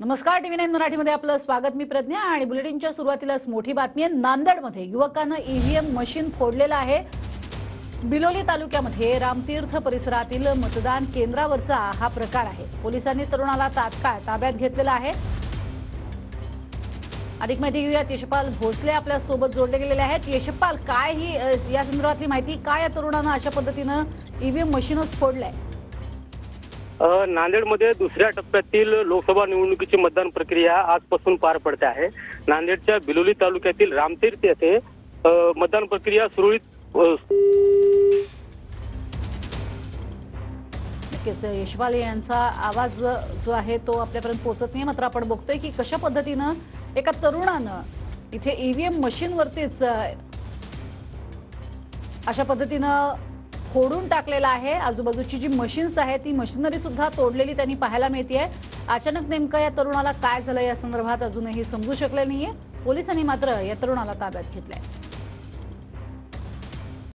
नमस्कार, टीव्ही 9 मराठीमध्ये आपलं स्वागत। मी प्रज्ञा आणि बुलेटिनच्या सुरुवातीलाच मोठी बातमी आहे। नांदेडमध्ये युवकानं ईव्हीएम मशीन फोडलेलं आहे। बिलोली तालुक्यामध्ये रामतीर्थ परिसरातील मतदान केंद्रावरचा हा प्रकार आहे। पोलिसांनी तरुणाला तात्काळ ताब्यात घेतलेला आहे। अधिक माहिती घेऊयात। यशपाल भोसले आपल्या सोबत जोडले गेलेले आहेत। यशपाल, काय ही या संदर्भातली माहिती, काय या तरुणानं अशा पद्धतीनं ईव्हीएम मशीनच फोडलंय? नांदेडमध्ये दुसऱ्या टप्प्यातील लोकसभा निवडणुकीची मतदान प्रक्रिया आजपासून पार पडते आहे। नांदेडच्या बिलोली तालुक्यातील रामतीर्थ येथे मतदान प्रक्रिया सुरळीत नक्कीच यशपाल यांचा आवाज जो आहे तो आपल्यापर्यंत पोहोचत नाही, मात्र आपण बघतोय की कशा पद्धतीनं एका तरुणानं इथे ईव्हीएम मशीनवरतीच अशा पद्धतीनं फोडून टाकलेला आहे। आजूबाजूची जी मशीन्स आहे ती मशिनरी सुद्धा तोडलेली त्यांनी पाहायला मिळते। अचानक नेमकं या तरुणाला काय झालं या संदर्भात अजूनही समजू शकले नाहीये। पोलिसांनी मात्र या तरुणाला ताब्यात घेतलंय।